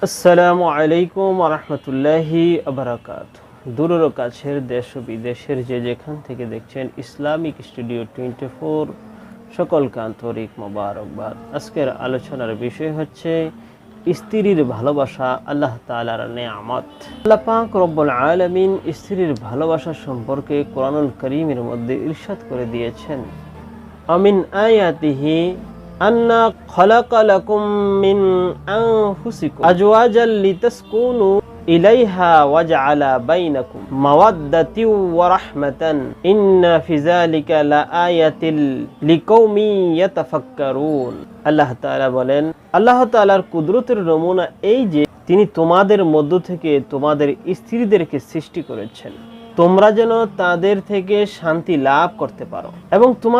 আসসালামু আলাইকুম ওয়া রাহমাতুল্লাহি ওয়া বারাকাতুহু। দূরের ও কাছের দেশ ও বিদেশের যে যেখান থেকে দেখছেন ইসলামিক স্টুডিও 24 সকলকে আন্তরিক মোবারকবাদ। আজকের আলোচনার বিষয় হচ্ছে স্ত্রীর ভালোবাসা আল্লাহ তাআলার নেয়ামত। আল্লাহ পাক রব্বুল আলামিন স্ত্রীর ভালোবাসা সম্পর্কে কোরআনুল কারীমের মধ্যে ইরশাদ করে দিয়েছেন, আমিন আয়াতিহি আন্না খালাকা লাকুম মিন আনফুসিকুম আজওয়াজাল লিতাসকুনু ইলাইহা ওয়া জাআলা বাইনাকুম মাওয়াদ্দাতান ওয়া রাহমাতান ইন্না ফি যালিকা লাআয়াতিল লিকাউমিন ইয়াতাফাক্কারুন। আল্লাহ তাআলা বলেন, আল্লাহ তাআলার কুদরতের নমুনা এই যে তিনি তোমাদের মধ্য থেকে তোমাদের স্ত্রীদেরকে সৃষ্টি করেছেন তোমরা যেন তাদের থেকে শান্তি লাভ করতে পারো এবং